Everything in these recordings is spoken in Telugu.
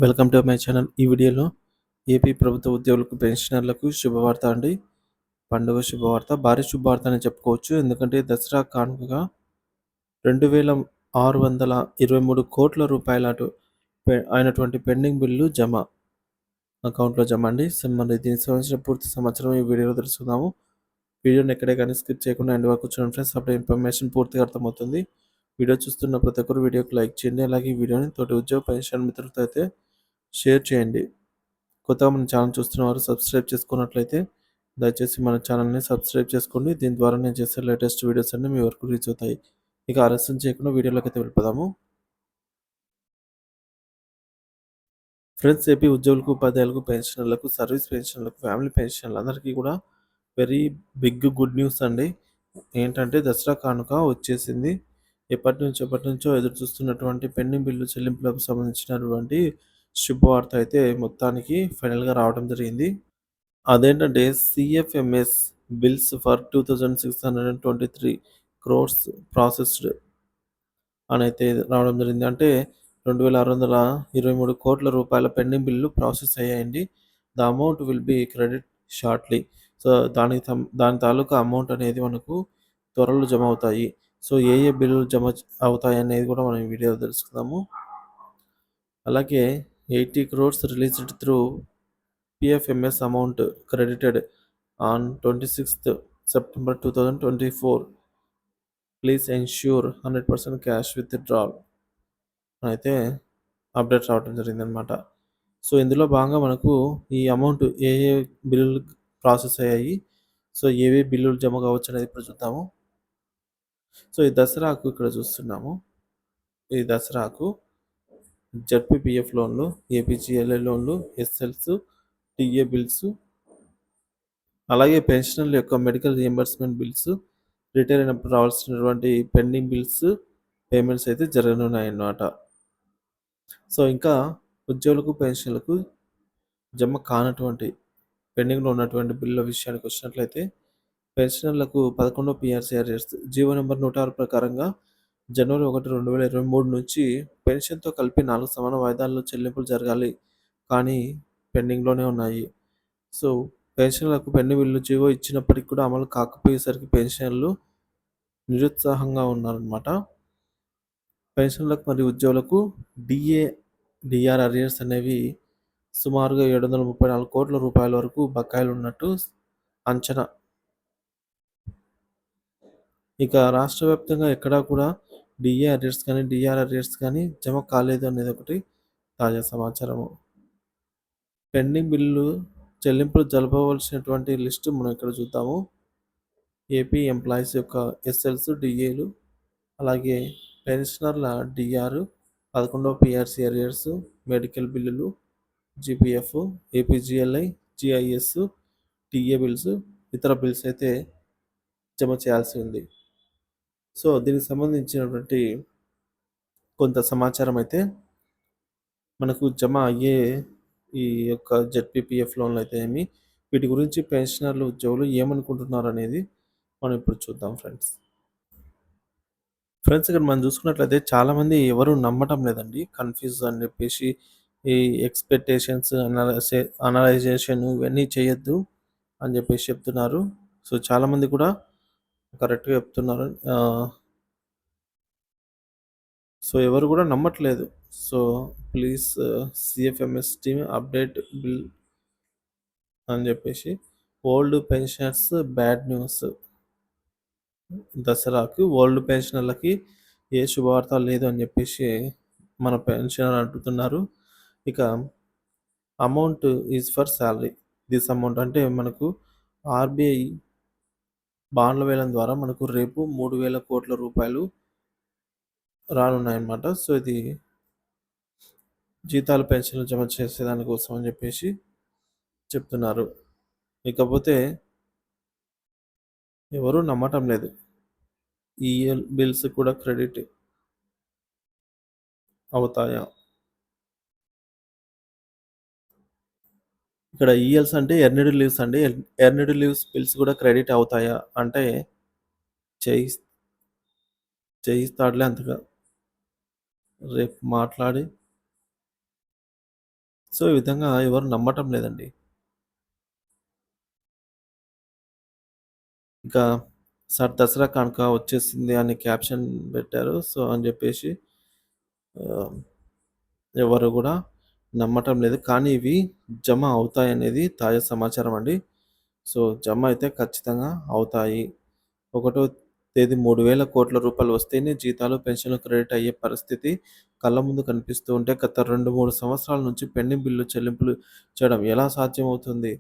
Welcome to my channel. ఈ వీడియోలో ఏపీ ప్రభుత్వ ఉద్యోగులకు, పెన్షనర్లకు శుభవార్త అండి. పండుగ శుభవార్త, భారీ శుభవార్త అని చెప్పుకోవచ్చు. ఎందుకంటే దసరా కానుకగా 2623 కోట్ల రూపాయల అయినటువంటి పెండింగ్ బిల్లు అకౌంట్లో జమ అండి. మరి దీనికి సంబంధించిన పూర్తి సమాచారం ఈ వీడియోలో తెలుసుకుందాము. వీడియోని ఎక్కడే కానీ స్కిప్ చేయకుండా ఎండ్ వరకు చూడండి ఫ్రెండ్స్. అప్పుడు ఇన్ఫర్మేషన్ పూర్తిగా అర్థమవుతుంది. వీడియో చూస్తున్న ప్రతి ఒక్కరు వీడియోకి లైక్ చేయండి. అలాగే ఈ వీడియోని తోటి ఉద్యోగ పెన్షన్ మిత్రులతో అయితే షేర్ చేయండి. కొత్తగా మన ఛానల్ చూస్తున్న వారు సబ్స్క్రైబ్ చేసుకున్నట్లయితే దయచేసి మన ఛానల్ని సబ్స్క్రైబ్ చేసుకోండి. దీని ద్వారా నేను చేసే లేటెస్ట్ వీడియోస్ అన్నీ మీ వరకు రీచ్ అవుతాయి. ఇక ఆలస్యం చేయకుండా వీడియోలోకి అయితే వెళ్ళిపోదాము. ఫ్రెండ్స్, ఏపీ ఉద్యోగులకు, ఉపాధ్యాయులకు, పెన్షనర్లకు, సర్వీస్ పెన్షన్లకు, ఫ్యామిలీ పెన్షన్లు అందరికీ కూడా వెరీ బిగ్ గుడ్ న్యూస్ అండి. ఏంటంటే దసరా కానుక వచ్చేసింది. ఎప్పటి నుంచో ఎదురు చూస్తున్నటువంటి పెండింగ్ బిల్లు చెల్లింపులకు సంబంధించినటువంటి శుభవార్త అయితే మొత్తానికి ఫైనల్గా రావడం జరిగింది. అదేంటంటే CFMS bills for 2623 crores processed అని అయితే రావడం జరిగింది. అంటే 2623 కోట్ల రూపాయల పెండింగ్ బిల్లు ప్రాసెస్ అయ్యాయండి. The amount will be credit shortly. So దాని తాలూకా అమౌంట్ అనేది మనకు త్వరలో జమ అవుతాయి. సో ఏ బిల్లులు జమ అవుతాయి అనేది కూడా మనం ఈ వీడియోలో తెలుసుకుందాము. అలాగే 80 crores released through PFMS amount credited on 26th September 2024. Please ensure 100% cash withdrawal అయితే అప్డేట్ రావడం జరిగిందనమాట. సో ఇందులో భాగంగా మనకు ఈ అమౌంట్ ఏ బిల్లులు ప్రాసెస్ అయ్యాయి, సో ఏవే బిల్లులు జమ కావచ్చు అనేది ఇప్పుడు చూద్దాము. సో ఈ దసరాకు ఇక్కడ చూస్తున్నాము. ఈ దసరాకు జడ్పీపీఎఫ్ లోన్లు, ఏపీజీఎల్ఐ లోన్లు, ఎస్ఎల్స్, టీఏ బిల్స్, అలాగే పెన్షనర్ల యొక్క మెడికల్ రియంబర్స్మెంట్ బిల్స్, రిటైర్ అయినప్పుడు రావాల్సినటువంటి పెండింగ్ బిల్స్ పేమెంట్స్ అయితే జరగనున్నాయన్నమాట. సో ఇంకా ఉద్యోగులకు, పెన్షన్లకు జమ కానటువంటి పెండింగ్లో ఉన్నటువంటి బిల్లుల విషయానికి వచ్చినట్లయితే పెన్షనర్లకు 11వ పిఆర్సీ అరియర్స్ జీవో నెంబర్ 106 ప్రకారంగా జనవరి 1, 2023 నుంచి పెన్షన్తో కలిపి 4 సమాన వాయిదాల్లో చెల్లింపులు జరగాలి, కానీ పెండింగ్లోనే ఉన్నాయి. సో పెన్షన్లకు పెండింగ్ బిల్లు జీవో ఇచ్చినప్పటికీ కూడా అమలు కాకపోయేసరికి పెన్షన్లు నిరుత్సాహంగా ఉన్నారన్నమాట. పెన్షన్లకు మరియు ఉద్యోగులకు డిఆర్ అరియర్స్ అనేవి సుమారుగా 734 కోట్ల రూపాయల వరకు బకాయిలు ఉన్నట్టు అంచనా. ఇక రాష్ట్ర వ్యాప్తంగా ఎక్కడా కూడా డిఆర్ అరియర్స్ కానీ జమ కాలేదు అనేది ఒకటి తాజా సమాచారము. పెండింగ్ బిల్లు చెల్లింపులు జరపవలసినటువంటి లిస్టు మనం ఇక్కడ చూద్దాము. ఏపీ ఎంప్లాయీస్ యొక్క ఎస్ఎల్స్, డిఏలు, అలాగే పెన్షనర్ల డిఆర్, 11వ పిఆర్సీ అరియర్స్, మెడికల్ బిల్లులు, GPF, APGLI, GIS, TA bills, ఇతర బిల్స్ అయితే జమ చేయాల్సి ఉంది. సో దీనికి సంబంధించినటువంటి కొంత సమాచారం అయితే మనకు జమ అయ్యే ఈ యొక్క జెడ్పీపీఎఫ్ లోన్లు అయితే వీటి గురించి పెన్షనర్లు, ఉద్యోగులు ఏమనుకుంటున్నారు అనేది మనం ఇప్పుడు చూద్దాం ఫ్రెండ్స్. ఇక్కడ మనం చూసుకున్నట్లయితే చాలామంది ఎవరు నమ్మటం లేదండి. కన్ఫ్యూజ్ అని చెప్పేసి ఈ ఎక్స్పెక్టేషన్స్ అనలైజేషన్ ఇవన్నీ చేయొద్దు అని చెప్పేసి చెప్తున్నారు. సో చాలామంది కూడా కరెక్ట్గా చెప్తున్నారు. సో ఎవరు కూడా నమ్మట్లేదు. So please CFMS team update bill అని చెప్పేసి ఓల్డ్ పెన్షనర్స్ బ్యాడ్ న్యూస్. దసరాకు ఓల్డ్ పెన్షనర్లకి ఏ శుభవార్త లేదు అని చెప్పేసి మన పెన్షనర్ అంటున్నారు. ఇక amount is for salary. This amount అంటే మనకు ఆర్బీఐ బాండ్ల వేలం ద్వారా మనకు రేపు 3,000 కోట్ల రూపాయలు రానున్నాయన్నమాట. సో ఇది జీతాలు, పెన్షన్లు జమ చేసేదానికోసం అని చెప్పేసి చెప్తున్నారు. ఇకపోతే ఎవరు నమ్మటం లేదు. ఈఎల్ బిల్స్ కూడా క్రెడిట్ అవుతాయా? ఇక్కడ ఈఎల్స్ అంటే ఎర్నడ్ లీవ్స్ అండి. ఎర్నడ్ లీవ్స్ బిల్స్ కూడా క్రెడిట్ అవుతాయా అంటే చేయిస్తాడులే అంతగా. రేపు మాట్లాడి సో, ఈ విధంగా ఎవరు నమ్మటం లేదండి. ఇంకా సార్ దసరా కానుక వచ్చేసింది అని క్యాప్షన్ పెట్టారు. సో, అని జెప్పేసి ఆహ్, ఎవరు గూడా నమ్మటం లేదు. కానీ ఇవి జమ అవుతాయనేది తాజా సమాచారం అండి. సో, జమ అయితే ఖచ్చితంగా అవుతాయి. ఒకటో తేదీ రూ. 3,000,00,00,000 వస్తేనే జీతాలు, పెన్షన్‌లు క్రెడిట్ అయ్యే పరిస్థితి కళ్ళ ముందు కనిపిస్తూ ఉంటే గత 2, 3 సంవత్సరాల నుంచి పెండింగ్ బిల్లు చెల్లింపులు చేయడం ఎలా సాధ్యమవుతుంది?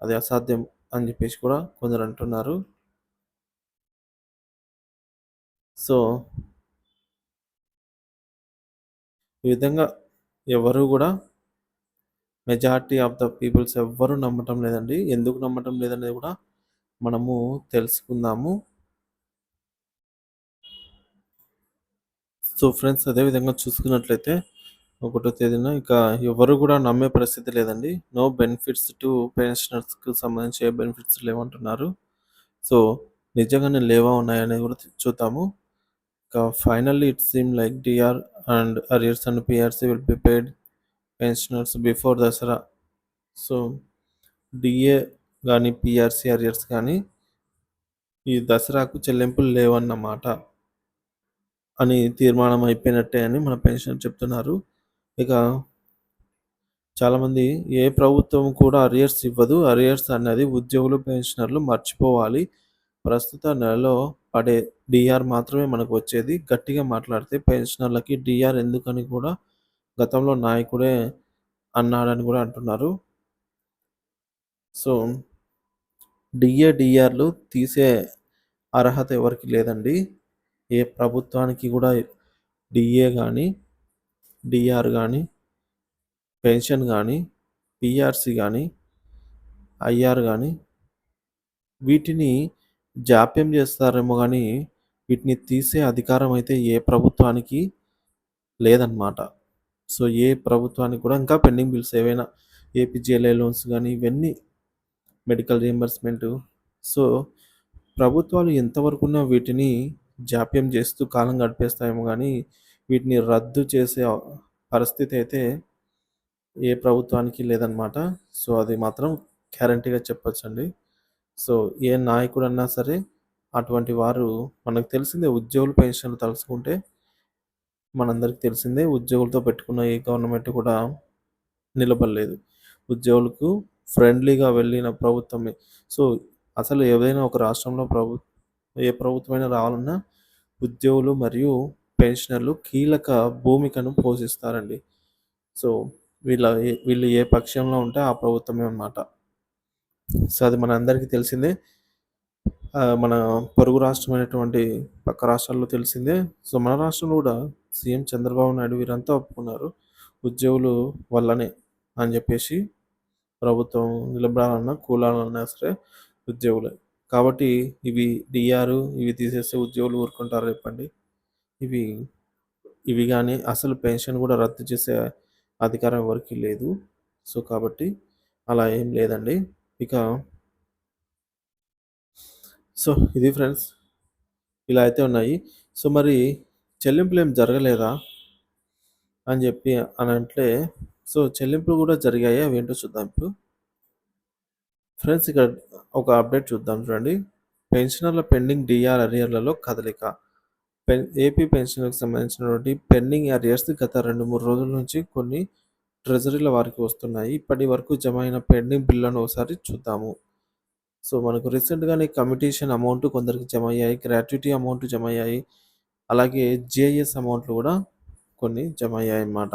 అది అసాధ్యం అని జెప్పేసి కూడా కొందరంటున్నారు. సో, ఈ విధంగా ఎవరు గూడా మెజారిటీ ఆఫ్ ద పీపుల్స్ ఎవ్వరు నమ్మటం లేదండి. ఎందుకు నమ్మటం లేదనేది గూడా మనము తెలుసుకుందాము. సో, ఫ్రెండ్స్ అదే విధంగా చూసుకున్నట్లయితే ఒకటో తేదీన ఇక ఎవరు గూడా నమ్మే పరిస్థితి లేదండి. నో బెనిఫిట్స్ టు పెన్షనర్స్‌కి సంబంధించి ఏ బెనిఫిట్స్ లేవంటున్నారు. సో, నిజంగానే లేవా? ఉన్నాయా? అనేది గూడా చూద్దాము. ఇక finally it seem like DR and arrears and PRC will be paid pensioners before Dasara. So, DA గాని, పీఆర్‌సీ అరియర్స్ గాని ఈ దసరాకు చెల్లింపులు లేవన్నమాట అని తీర్మానం అయిపోయినట్టే అని మన పెన్షనర్ చెప్తున్నారు. ఇక చాలామంది ఏ ప్రభుత్వం కూడా అరియర్స్ ఇవ్వదు. అరియర్స్ అన్నది ఉద్యోగులు, పెన్షనర్లు మర్చిపోవాలి. ప్రస్తుత నెలలో పడే డీఆర్ మాత్రమే మనకు వచ్చేది. గట్టిగా మాట్లాడితే పెన్షనర్లకి డీఆర్ ఎందుకని కూడా గతంలో నాయకుడే అన్నాడని కూడా అంటున్నారు. సో, డీఆర్‌లు తీసే అర్హత ఎవరికీ లేదండి. ఏ ప్రభుత్వానికి కూడా డీఏ గాని, డీఆర్ గాని, పెన్షన్ గాని, పీఆర్‌సీ గాని, ఐఆర్ గాని వీటిని జాప్యం చేస్తారేమో గానీ, వీటిని తీసే అధికారం అయితే ఏ ప్రభుత్వానికి లేదనమాట. సో, ఏ ప్రభుత్వానికి కూడా ఇంకా పెండింగ్ బిల్స్ ఏవైనా ఏపీజీఎల్ఐ లోన్స్ గాని, ఇవన్నీ మెడికల్ రీయింబర్స్‌మెంటు. సో, ప్రభుత్వాలు ఎంతవరకున్నా వీటిని జాప్యం చేస్తూ కాలం గడిపేస్తాయేమో గానీ, వీటిని రద్దు చేసే పరిస్థితి అయితే ఏ ప్రభుత్వానికి లేదనమాట. సో, అది మాత్రం గ్యారంటీగా చెప్పొచ్చండి. సో, ఏ నాయకుడన్నా సరే అటువంటి వారు మనకు తెలిసిందే ఉద్యోగుల పెన్షన్‌లు తలుచుకుంటే మనందరికి తెలిసిందే ఉద్యోగులతో పెట్టుకున్న ఏ గవర్నమెంట్ కూడా నిలబడలేదు. ఉద్యోగులకు ఫ్రెండ్లీగా వెళ్ళిన ప్రభుత్వమే. సో, అసలు ఏదైనా ఒక రాష్ట్రంలో ఏ ప్రభుత్వమైనా రావాలన్నా ఉద్యోగులు మరియు పెన్షనర్లు కీలక భూమికను పోషిస్తారండి. సో, వీళ్ళు ఏ పక్షంలో ఉంటే ఆ ప్రభుత్వమే అన్నమాట. సో, అది మనందరికీ తెలిసిందే. మన పొరుగు రాష్ట్రమైనటువంటి పక్క రాష్ట్రాల్లో తెలిసిందే. సో, మన రాష్ట్రంలో గూడా సీఎం చంద్రబాబు నాయుడు వీరంతా ఒప్పుకున్నారు. ఉద్యోగులు వల్లనే అని జెప్పేసి ప్రభుత్వం నిలబడాలన్నా, కూలాలన్నా సరే ఉద్యోగులే. కాబట్టి ఇవి డీఆర్ ఇవి తీసేస్తే ఉద్యోగులు ఊరుకుంటారా చెప్పండి? ఇవి ఇవి గాని అసలు పెన్షన్ గూడా రద్దు చేసే అధికారం ఎవరికీ లేదు. సో, కాబట్టి అలా ఏం లేదండి. ఇక సో, ఇది ఫ్రెండ్స్. ఇలా అయితే ఉన్నాయి. సో, మరి చెల్లింపులేం జరగలేదా అని జెప్పి అనంటే, సో, చెల్లింపులు గూడా జరిగాయి. అవేంటో చూద్దాం ఇప్పుడు. ఫ్రెండ్స్ ఇక్కడ ఒక అప్డేట్ చూద్దాం చూడండి. పెన్షనర్ల పెండింగ్ డీఆర్ అరియర్‌లలో కదలిక. ఏపీ పెన్షన్‌లకు సంబంధించినటువంటి పెండింగ్ అరియర్స్ గత 2, 3 రోజుల నుంచి కొన్ని ట్రెజరీల వారికి వస్తున్నాయి. ఇప్పటి వరకు జమ అయిన పెండింగ్ బిల్లులను ఒకసారి చూద్దాము. సో, మనకు రీసెంట్‌గానే కమిటీషన్ అమౌంట్ కొందరికి జమయ్యాయి. Gratuity amount జమయ్యాయి. అలాగే జేఎస్ అమౌంట్‌లు గూడా కొన్ని జమయ్యాయన్నమాట.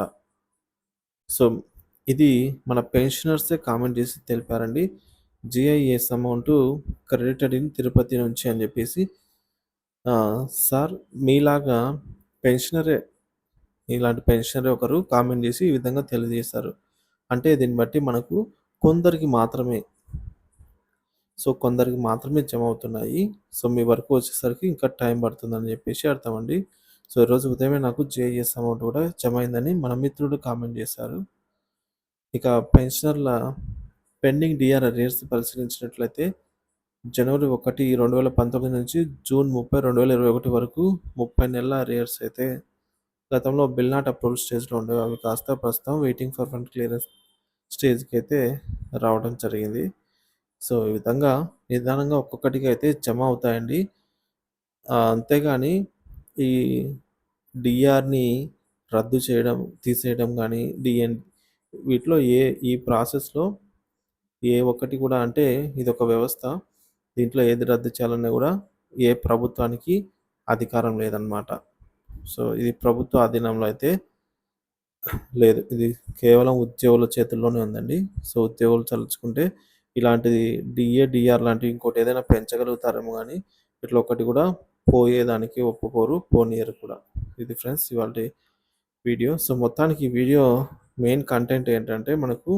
సో, ఇది మన పెన్షనర్సే కామెంట్ చేసి తెలిపారండి. GIS amount credited in Tirupati నుంచి అని జెప్పేసి. సార్ మీలాగా పెన్షనరే ఇలాంటి పెన్షనరే ఒకరు కామెంట్ చేసి ఈ విధంగా తెలియజేశారు. అంటే దీన్ని బట్టి మనకు కొందరికి మాత్రమే కొందరికి మాత్రమే జమ అవుతున్నాయి. సో, మీ వరకు వచ్చేసరికి ఇంకా టైం పడుతుందని జెప్పేసి అర్థమండి. సో, ఈరోజు ఉదయమే నాకు జేఎస్ అమౌంట్ గూడా జమ అయిందని మన మిత్రుడు కామెంట్ చేశారు. ఇక పెన్షనర్ల పెండింగ్ డీఆర్ అరియర్స్ పరిశీలించినట్లయితే జనవరి 1, 2019 నుంచి జూన్ 30, 2021 వరకు 30 నెలల అరియర్స్ అయితే గతంలో బిల్ నాట్ అప్రూవ్డ్ స్టేజ్‌లో ఉండేవి. అవి కాస్త ప్రస్తుతం వెయిటింగ్ ఫర్ ఫండ్ క్లియరెన్స్ స్టేజ్‌కైతే రావడం జరిగింది. సో, ఈ విధంగా నిదానంగా ఒక్కొక్కటిగా అయితే జమ అవుతాయండి. అంతేగాని ఈ డీఆర్‌ని రద్దు చేయడం, తీసేయడం గానీ, వీటిలో ఈ ప్రాసెస్‌లో ఏ ఒక్కటి కూడా అంటే ఇదొక వ్యవస్థ. దీంట్లో ఏది రద్దు చేయాలన్నా గూడా ఏ ప్రభుత్వానికి అధికారం లేదనమాట. సో, ఇది ప్రభుత్వ ఆధీనంలో అయితే లేదు. ఇది కేవలం ఉద్యోగుల చేతుల్లోనే ఉందండి. సో, ఉద్యోగులు తలుచుకుంటే ఇలాంటిది డీఆర్ లాంటివి ఇంకోటి ఏదైనా పెంచగలుగుతారేమో గానీ, ఇట్లా ఒకటి గూడా పోయేదానికి ఒప్పుకోరు. పోనీయరు కూడా. ఇది ఫ్రెండ్స్ ఇవాల్టి వీడియో. సో, మొత్తానికి ఈ వీడియో మెయిన్ కంటెంట్ ఏంటంటే మనకు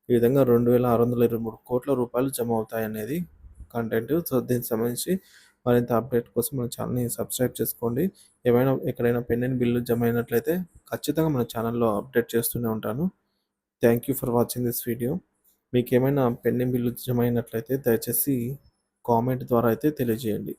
ఈ విధంగా 2623,00,00,000 జమ అవుతాయనేది కంటెంట్. సో, దీనికి సంబంధించి మరింత అప్డేట్ కోసం మన ఛానెల్‌ని సబ్స్క్రైబ్ చేసుకోండి. ఏమైనా ఎక్కడైనా పెండింగ్ బిల్లు జమ అయినట్లయితే ఖచ్చితంగా మన ఛానెల్‌లో అప్డేట్ చేస్తూనే ఉంటాను. Thank you for watching this video. మీకేమైనా పెండింగ్ బిల్లు జమ అయినట్లయితే దయచేసి కామెంట్ ద్వారా అయితే తెలియజేయండి.